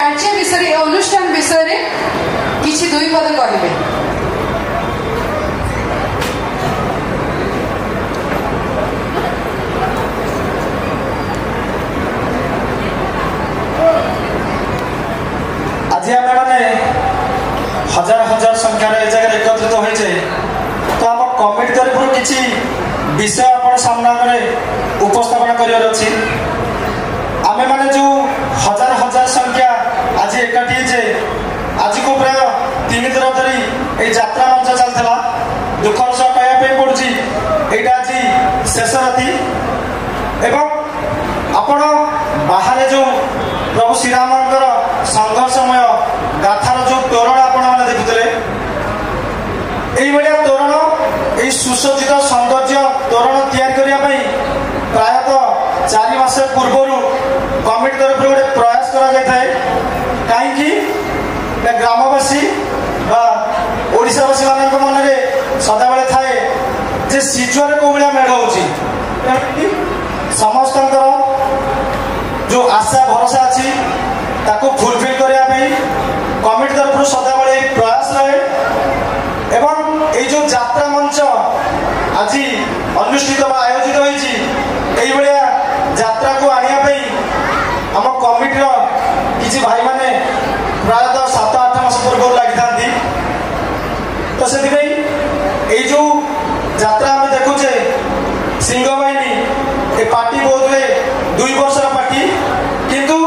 राज्य विषय अनुष्ठान विषय किसी दुई पद कहे। आज आम मैंने हजार हजार संख्यार ए जगह एकत्रित होइछे तो आम कमिटी तरफ किसी विषय आप सामना उपस्थापन कर आमे माने जो हजार हजार संख्या आज एकाठी जे आज को प्राय 3 दिन धरी ए यात्रा मंच चलता दुखर सह कहवाई पड़ी यहाँ आज शेष राति एवं आपण बाहर जो प्रभु श्रीराम संघर्षमय गाथार जो तोरण आपण देखुले यही तोरण यही सुसज्जित सौंदर्य तोरण तैयारी प्रायतः 4 मास पूर्व कमिटी तरफ गोटे प्रयास कहीं ग्रामवासी ओडावासी मान मन में सदाबले थाए जे सिजुआर कौ भाया मेढ़ हो समस्त जो आशा भरोसा अच्छी फुलफिल करने कमिटी तरफ सदाबले प्रयास रहे एवं ये जो यात्रा मंच आज अनुष्ठित आयोजित होती यात्रा को आने आम कमिटी किसी भाई माने प्रायतः 7-8 मास पूर्व लगी था तो से जो यात्रा आम देखुचे सिंहवाहिनी ए पार्टी बोधे 2 वर्षर पार्टी किंतु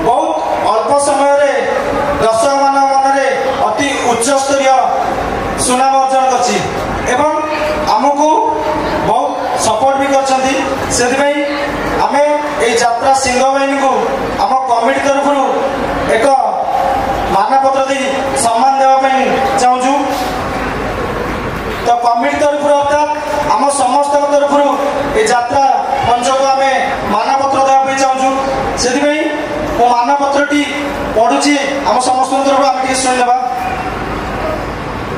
बहुत अल्प समय दर्शक मान मन में अति उच्च स्तरीय सुनाम अर्जन करमको बहुत सपोर्ट भी कर आमे यात्रा सिंहवाहिनी को आम कमिटी तरफ एक मानपत्र दे सम्मान देवाई चाहूँ तो कमिटी तरफ अर्थात आम समस्त तरफ यात्रा मंच को आम मानपत्र देवाई चाहूँ से मो मानपत्रटी पढ़ुची आम समस्त तरफ आम शुणा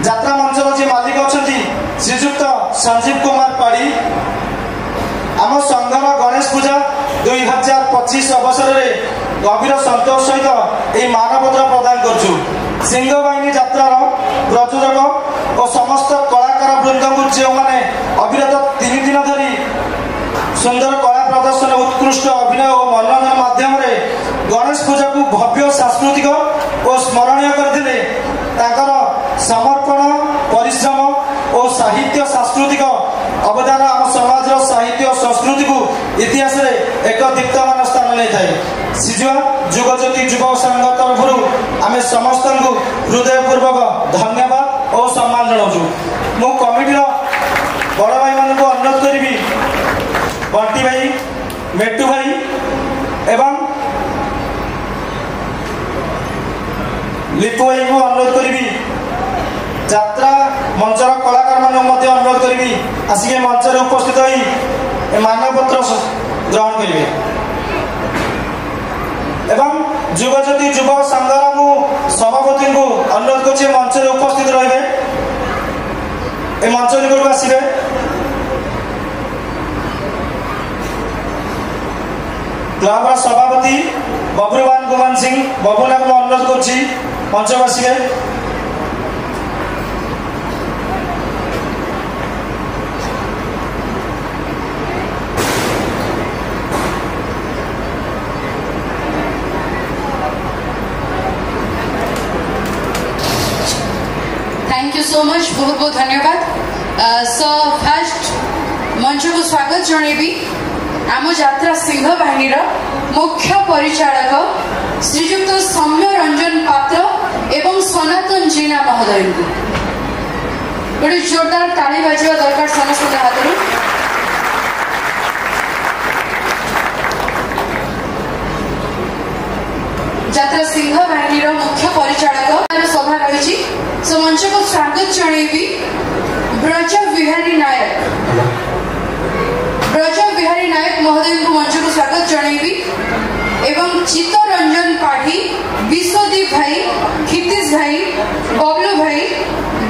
यात्रा मंचर जी मालिक अच्छा श्रीजुक्त संजीव कुमार पाड़ी आम संघर गणेश पूजा 2025 अवसर में गभीर संतोष सहित यह मानपत्र प्रदान करुँ सिंहवाहिनी यात्रार प्रयोजक और समस्त कलाकार वृंद को जो मैंने अविरत 3 दिन धरी सुंदर कला प्रदर्शन उत्कृष्ट अभिनय और मनोरंजन माध्यम गणेश पूजा को भव्य सांस्कृतिक और स्मरणीय करते समर्पण परिश्रम और साहित्य सांस्कृतिक अवदान आम समाज साहित्य और संस्कृति को इतिहास रे एक दीप्तमान स्थान नहीं थाए सिजुआ जुगज्योति युवा संघ तरफ आम समस्त को हृदयपूर्वक धन्यवाद और सम्मान जनाऊँ मो कमिटी बड़ भाई मान को अनुरोध करी बंटी भाई मेट्टू भाई एवं लिपु भाई को अनुरोध करी यात्रा मंचर कलाकार मान अनुरोध करी आसिक मंच उपस्थित हो मानपत्र ग्रहण करेंगे एवं जुगज्योति युवा संघर सभापति को अनुरोध कर मंच उपस्थित रहे मंच निकट आसवे क्लब सभापति बबुवान कुमार सिंह बबुना को अनुरोध कर मंच को आसवे थैंक यू सो मच बहुत बहुत धन्यवाद सो फास्ट मंच को स्वागत जनइबी आम यात्रा सिंहवाहिनी मुख्य परिचालक श्रीजुक्त सौम्य रंजन पात्र एवं सनातन जीना महोदय को गोटे जोरदार ताली बाजा दरकार समस्त हाथ यात्रा सिंहवाहिनी मुख्य परिचालक सभा रही सो मंच को स्वागत जनइबी ब्रज विहारी नायक महोदय को मंच को स्वागत जनइबी एवं चित्तरंजन पाठी विश्वदीप भाई क्षितिज भाई बबलू भाई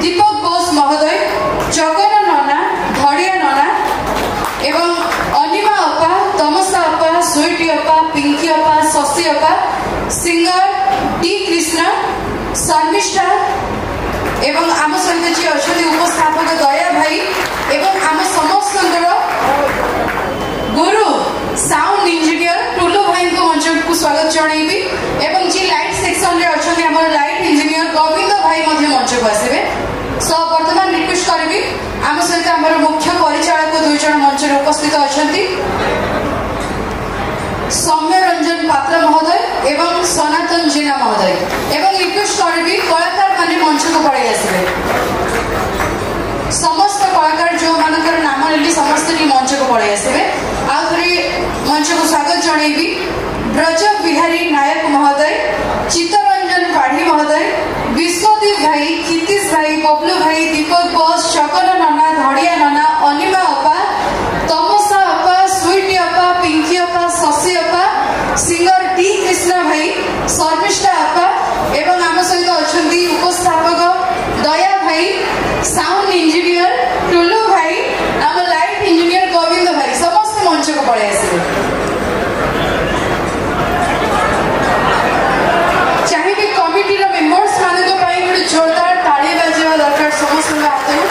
दीपक बोस महोदय जगन नना धड़िया नना एवं अनिमा अपा तमसा अपा स्वीटी अपा पिंकी अपा शशि अपा सिंगर टी कृष्ण शर्मिष्ठा एवं आम सहित जी अच्छा उपस्थापक दया भाई एवं आम समस्त गुरु साउंड इंजीनियर टुलू भाई को मंच को स्वागत जनइबी एवं जी लाइट सेक्शन रे अच्छा हमर लाइट इंजीनियर गोविंद भाई मंच को आसबे। सो वर्तमान रिक्वेस्ट करी आम सहित आम मुख्य परिचालक दुई जन मंच उपस्थित अच्छा सौम्य रंजन पात्र महोदय एवं सनातन जेना महोदय एवं रिक्वेस्ट करी कलाकार माने मंच को पड़े आसबे। समस्त कलाकार जो मानकर नाम लेली समस्त मंच को पड़े आसबे। आउे मंच को स्वागत जनइबी ब्रज बिहारी नायक महोदय, चित्तरंजन पाढ़ी महोदय, विश्वदीप भाई, क्षितिश भाई, बबलू भाई, दीपक बोस, चकन नना, धड़िया नना, अनिमा अपा, तमसा अपा, स्वीटी अपा, पिंकी अपा, शशि अपा, सिंगर टी कृष्ण भाई, शर्मिष्ठा अपा एवं आम सहित अच्छा उपस्थापक दया भाई, साउंड इंजीनियर टुलू भाई, आम लाइट इंजीनियर गोविंद भाई समस्त मंच को पड़े आसबे। चाहिए कमिटी मेंबर्स मान गोटे जोरदार ताली बजा दरकार समस्त हाथ में।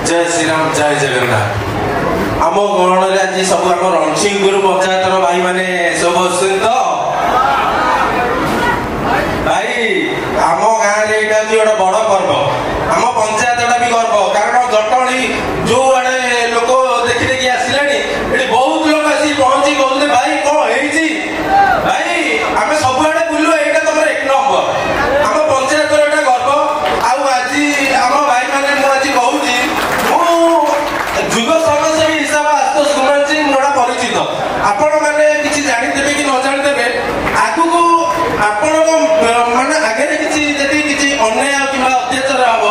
जय श्री राम जय जगन्नाथ। आम गहन आज सब आम रणसिंहपुर पंचायतर भाई माने सब तो भाई आम गाँव में यहाँ गोटे बड़ पर्व आम पंचायत भी गर्व कारण जटणी जो आड़े लोक देखी देखी आसिले ये बहुत लोग आसी पहुंची कहते भाई कौन है भाई आम सब आड़े बुलू यहाँ तुम एक नंबर आम पंचायत यहाँ गर्व आज आम भाई मैंने मुझे कहूँ जुग समाजसेवी हिसाब आशुतोष कुमार सिंह मोड़ा परिचित आपण मैंने किसी जानीदेवे कि न जानीदेवे आगु आपण माने आगे किसी अन्याय कि अत्याचार हम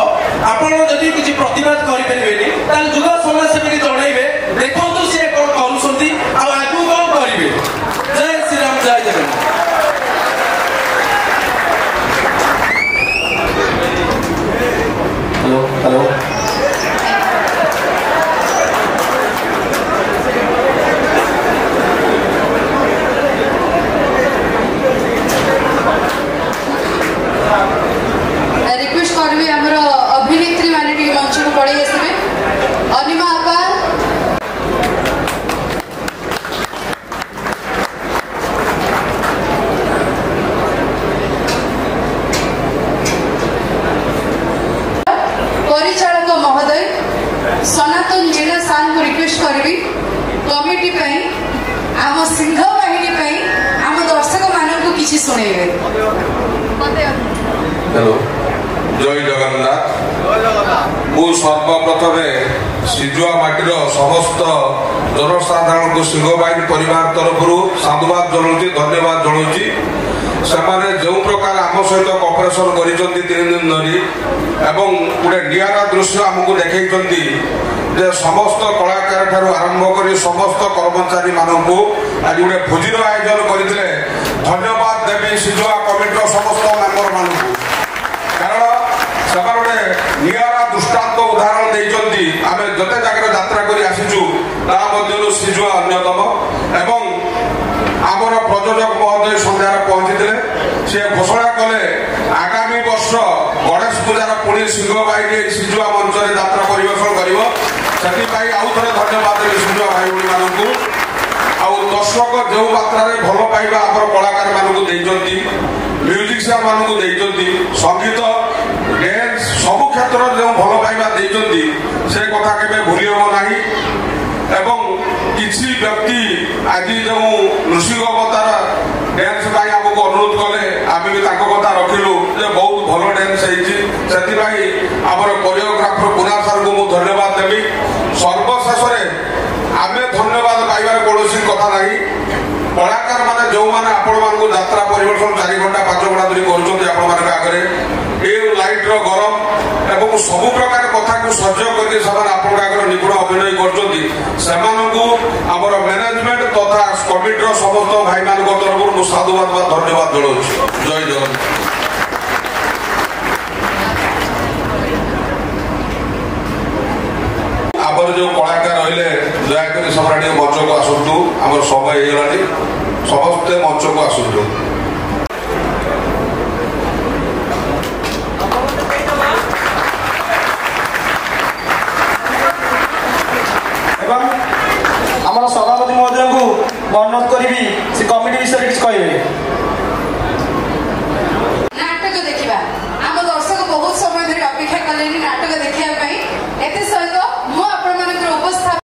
आपण जदि किसी प्रतिवाद करें जुग समाजसेवी जनइबे देखो सी कौन कर आगु कौन करेंगे। जय श्री राम जय जगन्नाथ। हेलो हेलो रिक्वेस्ट करबी हमर अभिनेत्री माने टी मंच को पड़ी आसबे। अनिमा अपा, परिचालक महोदय सनातन जेना सान को रिक्वेस्ट करबी कमिटी पई आम सिंह बाहिनी पई आम दर्शक मानन को किछि सुनेबे। हेलो जय जगन्नाथ। मु सर्वप्रथम सिजुआ माटीर समस्त जनसाधारण को सिंह बाहिनी परिवार तरफ साधुवाद जनाऊँ धन्यवाद जनाऊँ। से जो प्रकार आम सहित कॉपरेशन कर 3 दिन धरी एवं गोटे निरा दृश्य आमको देखते जे समस्त कलाकार ठार आरंभ कर समस्त कर्मचारी मानक आज गोटे भोजन आयोजन करते धन्यवाद देवी सिजुआ कमिटर समस्त मेम्बर मानू कारण से गोटे निरा दृष्टांत उदाहरण देती आम जते जगह यात्रा कर आसीचु सिजुआ अन्यतम एवं आमर प्रयोजक महोदय सन्धार पहुंची सी घोषणा कले आगामी वर्ष गणेश पूजार पुणी सिंह बाहिनी सिजुआ मंच यात्रा परिवेशन कर आउ थे धन्यवाद देवी सिजुआ भाई भाई मानू आउ दर्शक जो मात्रा भल पाइबा आम कलाकार मानू म्यूजिशियन मानू संगीत डांस सबु क्षेत्र जो भल पाइबा से कथा के भूली हम ना एवं किसी व्यक्ति आज जो नृसिंह अवतार डांस आमको अनुरोध कले आम भी कथा रखिलु बहुत भल डांस होती आमर कोरियोग्राफर कुणाल सार को मुझे धन्यवाद देवी सर्वशेष आम धन्यवाद पाइबार कौन कथा ना कलाकार मैंने जो मैंने आपण मानक यात्रा परिवर्तन 4 घंटा 5 घंटा धरी कर लाइट गरम एवं सबु प्रकार कथा को सह्य करके निपुण अभिनय कर मैनेजमेंट तथा कमिटर समस्त भाई मान तरफ मुझे साधुवाद धन्यवाद जनाऊँ। जय जगन्नाथ। आमर जो कलाकार रही दयाकोरी समय मंच को आसतु आम समय होगा समस्ते मंच को आसतु। आमर सभापति महोदय को अनुरोध करी